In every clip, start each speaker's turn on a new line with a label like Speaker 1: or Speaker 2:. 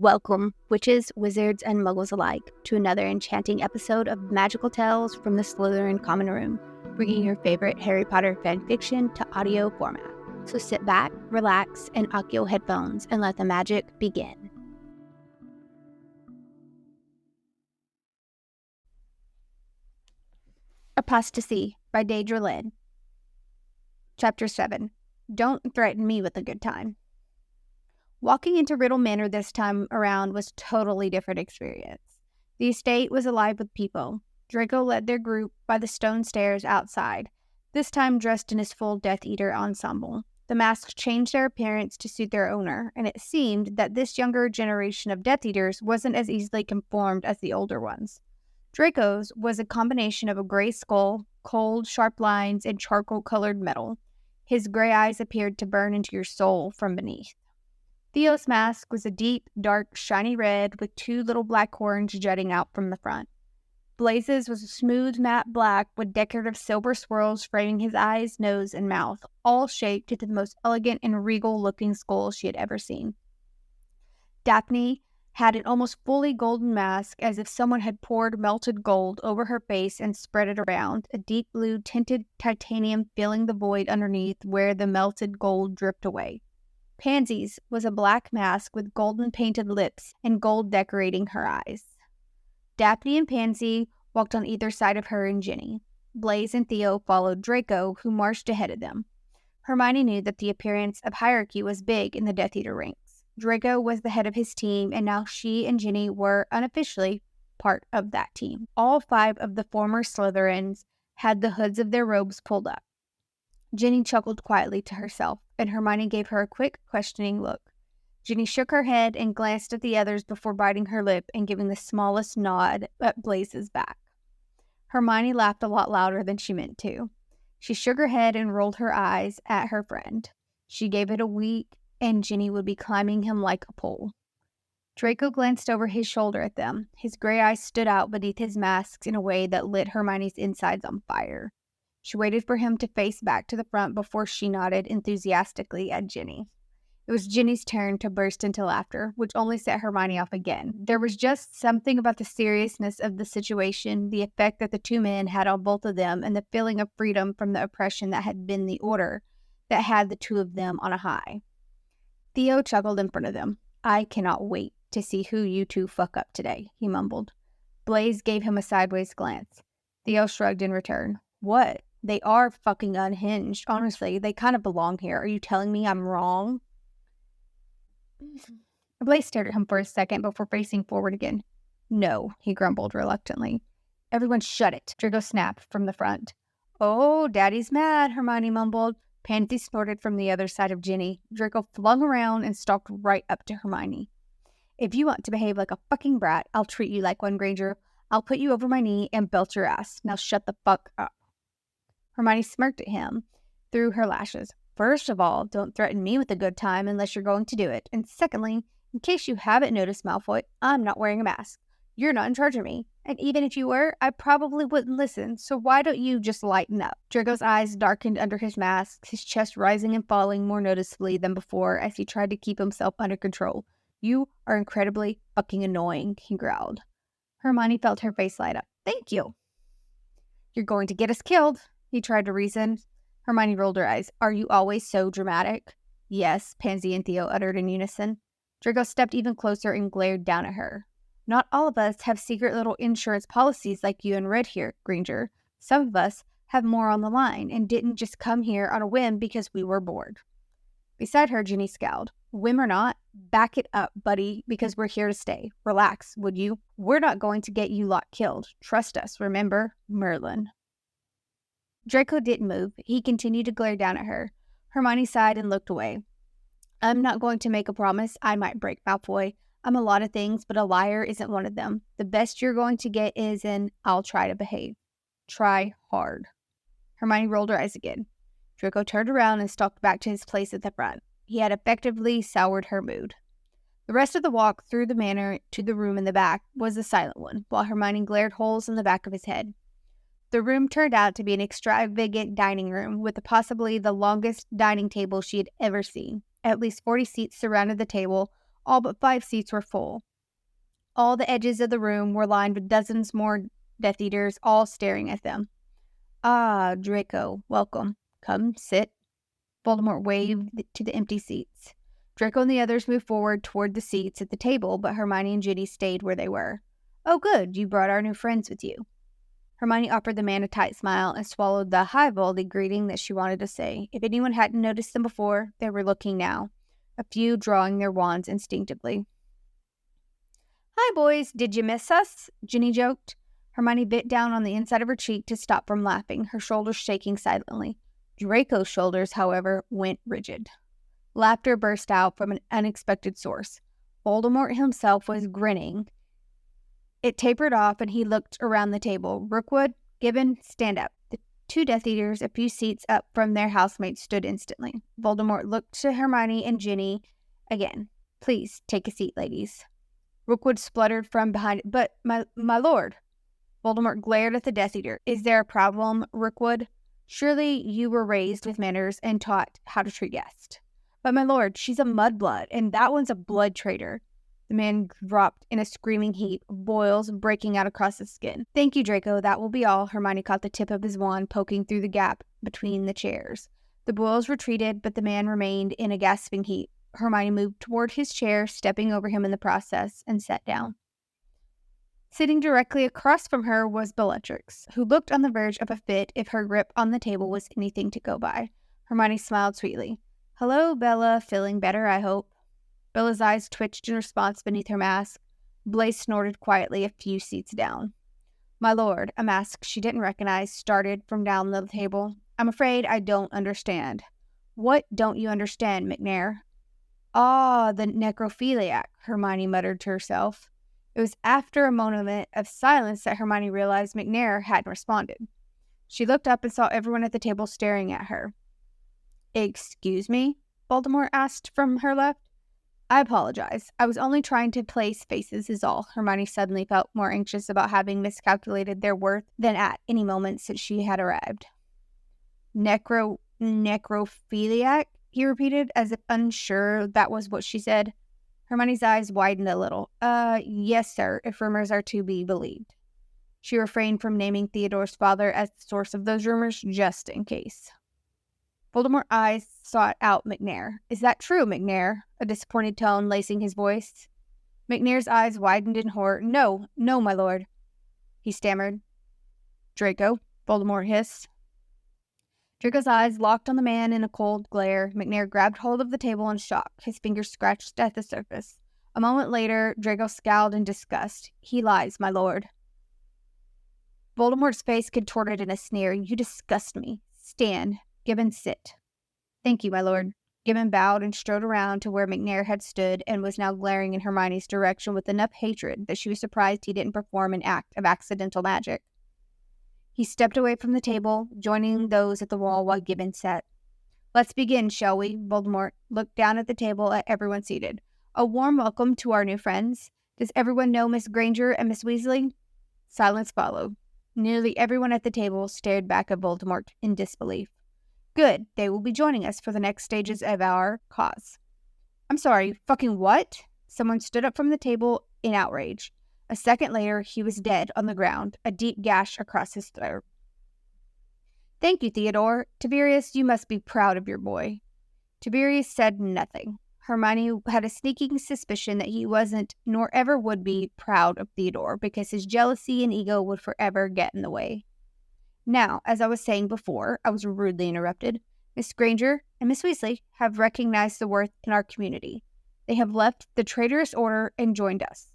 Speaker 1: Welcome, witches, wizards, and muggles alike, to another enchanting episode of Magical Tales from the Slytherin Common Room, bringing your favorite Harry Potter fanfiction to audio format. So sit back, relax, and lock your headphones and let the magic begin. Apostasy by Deydralinne. Chapter 7. Don't threaten me with a good time. Walking into Riddle Manor this time around was a totally different experience. The estate was alive with people. Draco led their group by the stone stairs outside, this time dressed in his full Death Eater ensemble. The masks changed their appearance to suit their owner, and it seemed that this younger generation of Death Eaters wasn't as easily conformed as the older ones. Draco's was a combination of a gray skull, cold, sharp lines, and charcoal-colored metal. His gray eyes appeared to burn into your soul from beneath. Theo's mask was a deep, dark, shiny red with two little black horns jutting out from the front. Blaze's was a smooth, matte black with decorative silver swirls framing his eyes, nose, and mouth, all shaped into the most elegant and regal-looking skull she had ever seen. Daphne had an almost fully golden mask, as if someone had poured melted gold over her face and spread it around, a deep blue tinted titanium filling the void underneath where the melted gold dripped away. Pansy's was a black mask with golden painted lips and gold decorating her eyes. Daphne and Pansy walked on either side of her and Ginny. Blaze and Theo followed Draco, who marched ahead of them. Hermione knew that the appearance of hierarchy was big in the Death Eater ranks. Draco was the head of his team, and now she and Ginny were unofficially part of that team. All 5 of the former Slytherins had the hoods of their robes pulled up. Ginny chuckled quietly to herself, and Hermione gave her a quick, questioning look. Ginny shook her head and glanced at the others before biting her lip and giving the smallest nod at Blaze's back. Hermione laughed a lot louder than she meant to. She shook her head and rolled her eyes at her friend. She gave it a wink, and Ginny would be climbing him like a pole. Draco glanced over his shoulder at them. His gray eyes stood out beneath his masks in a way that lit Hermione's insides on fire. She waited for him to face back to the front before she nodded enthusiastically at Ginny. It was Ginny's turn to burst into laughter, which only set Hermione off again. There was just something about the seriousness of the situation, the effect that the 2 men had on both of them, and the feeling of freedom from the oppression that had been the order that had the 2 of them on a high. Theo chuckled in front of them. "I cannot wait to see who you 2 fuck up today," he mumbled. Blaze gave him a sideways glance. Theo shrugged in return. "What? They are fucking unhinged. Honestly, they kind of belong here. Are you telling me I'm wrong?" Blaze stared at him for a second before facing forward again. "No," he grumbled reluctantly. "Everyone shut it," Draco snapped from the front. "Oh, Daddy's mad," Hermione mumbled. Pansy snorted from the other side of Ginny. Draco flung around and stalked right up to Hermione. "If you want to behave like a fucking brat, I'll treat you like one, Granger. I'll put you over my knee and belt your ass. Now shut the fuck up." Hermione smirked at him through her lashes. "First of all, don't threaten me with a good time unless you're going to do it. And secondly, in case you haven't noticed, Malfoy, I'm not wearing a mask. You're not in charge of me. And even if you were, I probably wouldn't listen. So why don't you just lighten up?" Draco's eyes darkened under his mask, his chest rising and falling more noticeably than before as he tried to keep himself under control. "You are incredibly fucking annoying," he growled. Hermione felt her face light up. "Thank you." "You're going to get us killed," he tried to reason. Hermione rolled her eyes. "Are you always so dramatic?" "Yes," Pansy and Theo uttered in unison. Draco stepped even closer and glared down at her. "Not all of us have secret little insurance policies like you and Red here, Granger. Some of us have more on the line and didn't just come here on a whim because we were bored." Beside her, Ginny scowled. "Whim or not, back it up, buddy, because we're here to stay. Relax, would you? We're not going to get you lot killed. Trust us, remember? Merlin." Draco didn't move. He continued to glare down at her. Hermione sighed and looked away. "I'm not going to make a promise I might break, Malfoy. I'm a lot of things, but a liar isn't one of them. The best you're going to get is an I'll try to behave. Try hard." Hermione rolled her eyes again. Draco turned around and stalked back to his place at the front. He had effectively soured her mood. The rest of the walk through the manor to the room in the back was a silent one, while Hermione glared holes in the back of his head. The room turned out to be an extravagant dining room with possibly the longest dining table she had ever seen. At least 40 seats surrounded the table, All but 5 seats were full. All the edges of the room were lined with dozens more Death Eaters, all staring at them. "Ah, Draco, welcome. Come, sit." Voldemort waved to the empty seats. Draco and the others moved forward toward the seats at the table, but Hermione and Ginny stayed where they were. "Oh, good, you brought our new friends with you." Hermione offered the man a tight smile and swallowed the high-volley greeting that she wanted to say. If anyone hadn't noticed them before, they were looking now, a few drawing their wands instinctively. "Hi, boys, did you miss us?" Ginny joked. Hermione bit down on the inside of her cheek to stop from laughing, her shoulders shaking silently. Draco's shoulders, however, went rigid. Laughter burst out from an unexpected source. Voldemort himself was grinning. It tapered off, and he looked around the table. Rookwood, Gibbon, stand up. The 2 Death Eaters, a few seats up from their housemates, stood instantly. Voldemort looked to Hermione and Ginny again. "Please, take a seat, ladies." Rookwood spluttered from behind it. "But, my lord." Voldemort glared at the Death Eater. "Is there a problem, Rookwood? Surely you were raised with manners and taught how to treat guests." "But, my lord, she's a mudblood, and that one's a blood traitor." The man dropped in a screaming heap, boils breaking out across his skin. "Thank you, Draco. That will be all." Hermione caught the tip of his wand poking through the gap between the chairs. The boils retreated, but the man remained in a gasping heap. Hermione moved toward his chair, stepping over him in the process, and sat down. Sitting directly across from her was Bellatrix, who looked on the verge of a fit if her grip on the table was anything to go by. Hermione smiled sweetly. "Hello, Bella. Feeling better, I hope." Bella's eyes twitched in response beneath her mask. Blaise snorted quietly a few seats down. "My lord," a mask she didn't recognize started from down the table. "I'm afraid I don't understand." "What don't you understand, McNair?" "Ah, the necrophiliac," Hermione muttered to herself. It was after a moment of silence that Hermione realized McNair hadn't responded. She looked up and saw everyone at the table staring at her. "Excuse me?" Voldemort asked from her left. "I apologize. I was only trying to place faces is all." Hermione suddenly felt more anxious about having miscalculated their worth than at any moment since she had arrived. Necrophiliac? He repeated, as if unsure that was what she said. Hermione's eyes widened a little. Yes, sir, if rumors are to be believed." She refrained from naming Theodore's father as the source of those rumors, just in case. Voldemort's eyes sought out McNair. "Is that true, McNair?" A disappointed tone lacing his voice. McNair's eyes widened in horror. No, my lord," he stammered. "Draco," Voldemort hissed. Draco's eyes locked on the man in a cold glare. McNair grabbed hold of the table in shock. His fingers scratched at the surface. A moment later, Draco scowled in disgust. "He lies, my lord." Voldemort's face contorted in a sneer. "You disgust me. Stand. Gibbon, sit." "Thank you, my lord." Gibbon bowed and strode around to where McNair had stood and was now glaring in Hermione's direction with enough hatred that she was surprised he didn't perform an act of accidental magic. He stepped away from the table, joining those at the wall while Gibbon sat. "Let's begin, shall we?" Voldemort looked down at the table at everyone seated. "A warm welcome to our new friends. Does everyone know Miss Granger and Miss Weasley?" Silence followed. Nearly everyone at the table stared back at Voldemort in disbelief. "Good. They will be joining us for the next stages of our cause." "I'm sorry, fucking what?" Someone stood up from the table in outrage. A second later, he was dead on the ground, a deep gash across his throat. "Thank you, Theodore. Tiberius, you must be proud of your boy." Tiberius said nothing. Hermione had a sneaking suspicion that he wasn't, nor ever would be, proud of Theodore, because his jealousy and ego would forever get in the way. "Now, as I was saying before," I was rudely interrupted, "Miss Granger and Miss Weasley have recognized the worth in our community. They have left the traitorous order and joined us.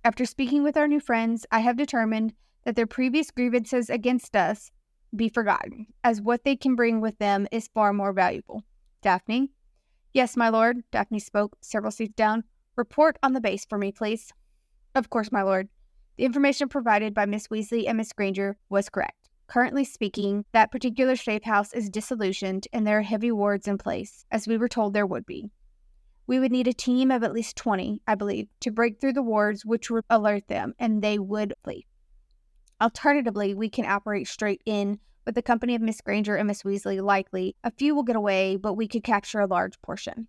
Speaker 1: After speaking with our new friends, I have determined that their previous grievances against us be forgotten, as what they can bring with them is far more valuable. Daphne?" "Yes, my lord." Daphne spoke, several seats down. "Report on the base for me, please." "Of course, my lord." The information provided by Miss Weasley and Miss Granger was correct. Currently speaking, that particular safe house is disillusioned and there are heavy wards in place, as we were told there would be. We would need a team of at least 20, I believe, to break through the wards, which would alert them, and they would flee. Alternatively, we can operate straight in with the company of Miss Granger and Miss Weasley. Likely, a few will get away, but we could capture a large portion.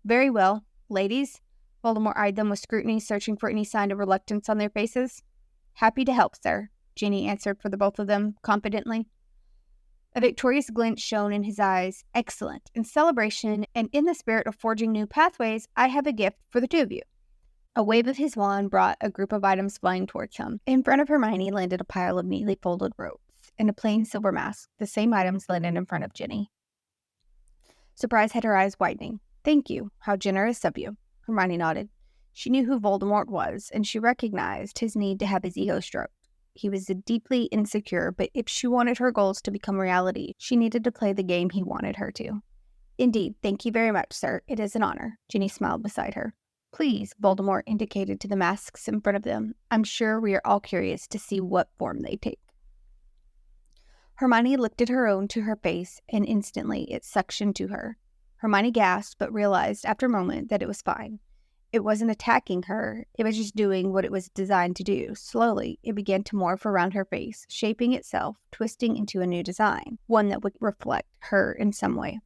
Speaker 1: "Very well. Ladies, Voldemort eyed them with scrutiny, searching for any sign of reluctance on their faces. "Happy to help, sir," Ginny answered for the both of them, confidently. A victorious glint shone in his eyes. "Excellent. In celebration, and in the spirit of forging new pathways, I have a gift for the two of you." A wave of his wand brought a group of items flying towards him. In front of Hermione landed a pile of neatly folded ropes and a plain silver mask. The same items landed in front of Ginny. Surprise had her eyes widening. "Thank you. How generous of you." Hermione nodded. She knew who Voldemort was, and she recognized his need to have his ego stroked. He was deeply insecure, but if she wanted her goals to become reality, she needed to play the game he wanted her to. "Indeed, thank you very much, sir. It is an honor." Ginny smiled beside her. "Please," Voldemort indicated to the masks in front of them. "I'm sure we are all curious to see what form they take." Hermione lifted her own to her face, and instantly it suctioned to her. Hermione gasped, but realized after a moment that it was fine. It wasn't attacking her, it was just doing what it was designed to do. Slowly, it began to morph around her face, shaping itself, twisting into a new design, one that would reflect her in some way.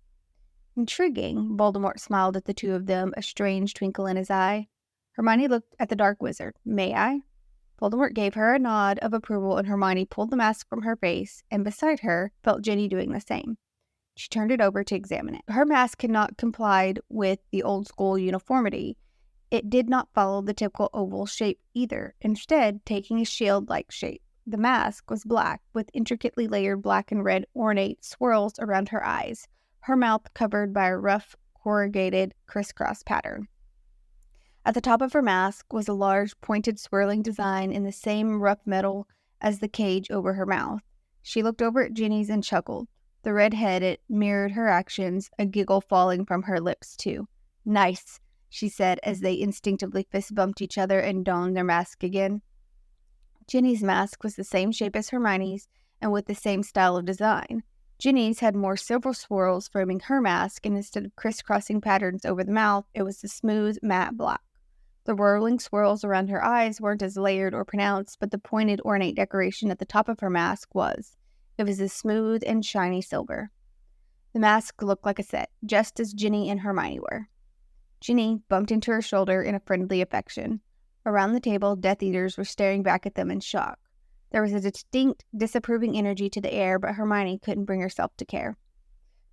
Speaker 1: "Intriguing," Voldemort smiled at the two of them, a strange twinkle in his eye. Hermione looked at the dark wizard. "May I?" Voldemort gave her a nod of approval, and Hermione pulled the mask from her face, and beside her felt Ginny doing the same. She turned it over to examine it. Her mask had not complied with the old-school uniformity. It did not follow the typical oval shape either, instead taking a shield-like shape. The mask was black, with intricately layered black and red ornate swirls around her eyes, her mouth covered by a rough, corrugated crisscross pattern. At the top of her mask was a large, pointed, swirling design in the same rough metal as the cage over her mouth. She looked over at Ginny's and chuckled. The red head mirrored her actions, a giggle falling from her lips, too. "Nice," she said as they instinctively fist-bumped each other and donned their mask again. Ginny's mask was the same shape as Hermione's and with the same style of design. Ginny's had more silver swirls framing her mask, and instead of crisscrossing patterns over the mouth, it was the smooth, matte black. The whirling swirls around her eyes weren't as layered or pronounced, but the pointed, ornate decoration at the top of her mask was. It was as smooth and shiny silver. The mask looked like a set, just as Ginny and Hermione were. Ginny bumped into her shoulder in a friendly affection. Around the table, Death Eaters were staring back at them in shock. There was a distinct, disapproving energy to the air, but Hermione couldn't bring herself to care.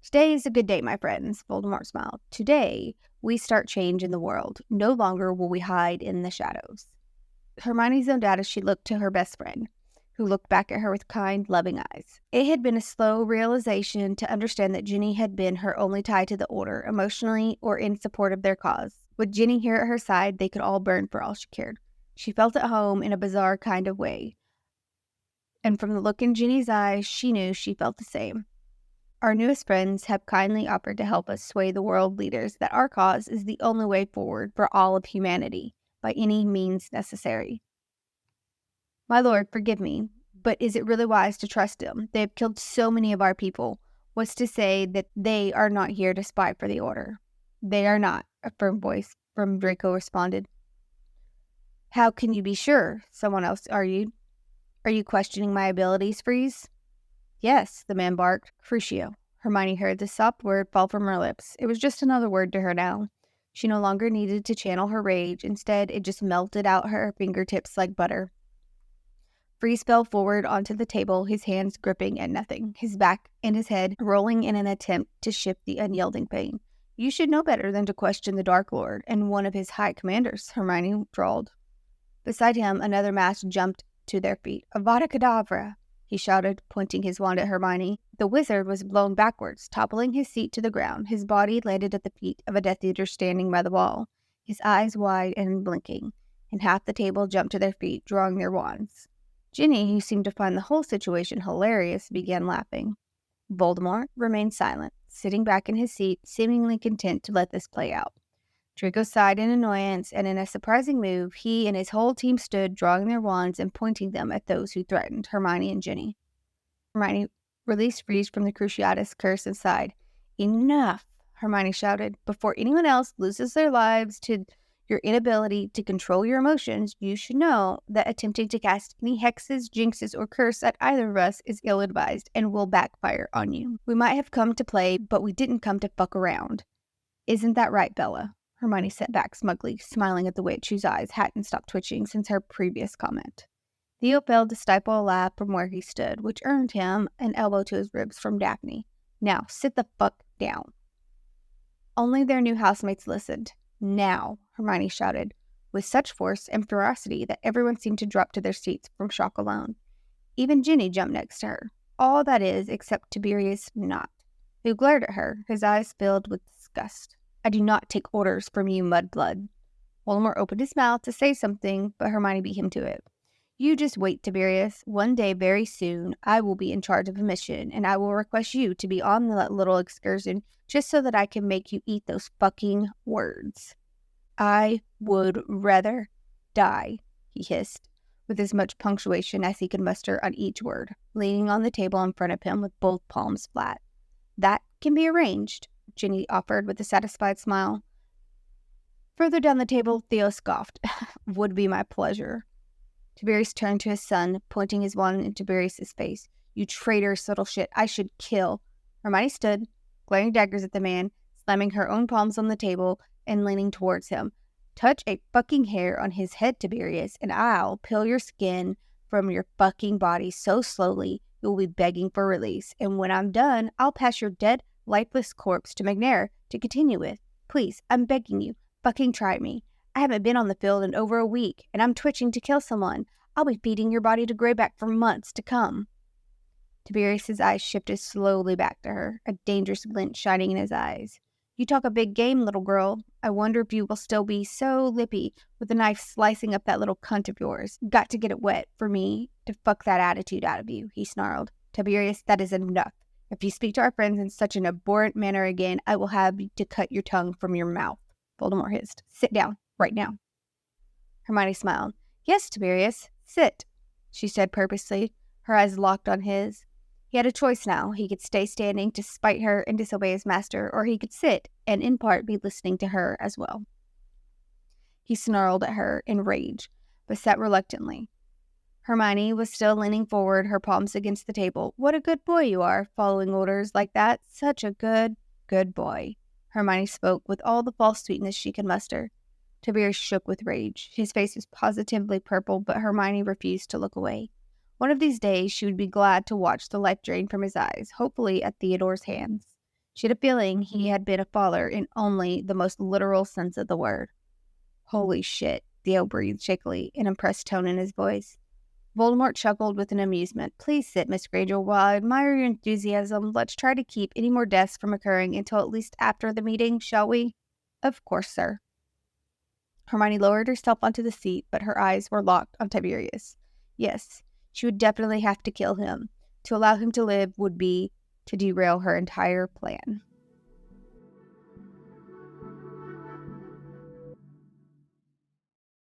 Speaker 1: "Today is a good day, my friends," Voldemort smiled. "Today, we start change in the world. No longer will we hide in the shadows." Hermione zoned out as she looked to her best friend, who looked back at her with kind, loving eyes. It had been a slow realization to understand that Ginny had been her only tie to the Order, emotionally or in support of their cause. With Ginny here at her side, they could all burn for all she cared. She felt at home in a bizarre kind of way, and from the look in Ginny's eyes, she knew she felt the same. "Our newest friends have kindly offered to help us sway the world leaders that our cause is the only way forward for all of humanity, by any means necessary." "My lord, forgive me, but is it really wise to trust them? They have killed so many of our people. What's to say that they are not here to spy for the Order?" "They are not," a firm voice from Draco responded. "How can you be sure?" someone else argued. "Are you questioning my abilities, Freeze?" "Yes," the man barked. "Crucio." Hermione heard the soft word fall from her lips. It was just another word to her now. She no longer needed to channel her rage. Instead, it just melted out her fingertips like butter. Freeze fell forward onto the table, his hands gripping at nothing, his back and his head rolling in an attempt to shift the unyielding pain. "You should know better than to question the Dark Lord and one of his high commanders," Hermione drawled. Beside him, another mask jumped to their feet. "Avada Kedavra!" he shouted, pointing his wand at Hermione. The wizard was blown backwards, toppling his seat to the ground. His body landed at the feet of a Death Eater standing by the wall, his eyes wide and blinking, and half the table jumped to their feet, drawing their wands. Ginny, who seemed to find the whole situation hilarious, began laughing. Voldemort remained silent, sitting back in his seat, seemingly content to let this play out. Draco sighed in annoyance, and in a surprising move, he and his whole team stood, drawing their wands and pointing them at those who threatened Hermione and Ginny. Hermione released Freeze from the Cruciatus curse and sighed. "Enough," Hermione shouted. "Before anyone else loses their lives to your inability to control your emotions, you should know that attempting to cast any hexes, jinxes, or curse at either of us is ill-advised and will backfire on you. We might have come to play, but we didn't come to fuck around. Isn't that right, Bella?" Hermione sat back smugly, smiling at the witch whose eyes hadn't stopped twitching since her previous comment. Theo failed to stifle a laugh from where he stood, which earned him an elbow to his ribs from Daphne. Now, sit the fuck down. Only their new housemates listened. Now, Hermione shouted, with such force and ferocity that everyone seemed to drop to their seats from shock alone. Even Ginny jumped next to her. All that is, except Tiberius not, who glared at her, his eyes filled with disgust. I do not take orders from you, mudblood. Voldemort opened his mouth to say something, but Hermione beat him to it. You just wait, Tiberius. One day, very soon, I will be in charge of a mission, and I will request you to be on that little excursion just so that I can make you eat those fucking words. I would rather die, he hissed, with as much punctuation as he could muster on each word, leaning on the table in front of him with both palms flat. That can be arranged, Ginny offered with a satisfied smile. Further down the table, Theo scoffed. Would be my pleasure. Tiberius turned to his son, pointing his wand in Tiberius's face. You traitorous little shit, I should kill. Hermione stood, glaring daggers at the man, slamming her own palms on the table and leaning towards him. Touch a fucking hair on his head, Tiberius, and I'll peel your skin from your fucking body so slowly you'll be begging for release. And when I'm done, I'll pass your dead, lifeless corpse to McNair to continue with. Please, I'm begging you, fucking try me. I haven't been on the field in over a week, and I'm twitching to kill someone. I'll be feeding your body to Greyback for months to come. Tiberius's eyes shifted slowly back to her, a dangerous glint shining in his eyes. You talk a big game, little girl. I wonder if you will still be so lippy with a knife slicing up that little cunt of yours. Got to get it wet for me to fuck that attitude out of you, he snarled. Tiberius, that is enough. If you speak to our friends in such an abhorrent manner again, I will have to cut your tongue from your mouth. Voldemort hissed. Sit down, right now. Hermione smiled. Yes, Tiberius, sit, she said purposely, her eyes locked on his. He had a choice now. He could stay standing to spite her and disobey his master, or he could sit and in part be listening to her as well. He snarled at her in rage, but sat reluctantly. Hermione was still leaning forward, her palms against the table. What a good boy you are, following orders like that. Such a good boy. Hermione spoke with all the false sweetness she could muster. Tiberius shook with rage. His face was positively purple, but Hermione refused to look away. One of these days, she would be glad to watch the life drain from his eyes, hopefully at Theodore's hands. She had a feeling he had been a father in only the most literal sense of the word. Holy shit, Theo breathed shakily, an impressed tone in his voice. Voldemort chuckled with an amusement. Please sit, Miss Granger. While I admire your enthusiasm, let's try to keep any more deaths from occurring until at least after the meeting, shall we? Of course, sir. Hermione lowered herself onto the seat, but her eyes were locked on Tiberius. Yes, she would definitely have to kill him. To allow him to live would be to derail her entire plan.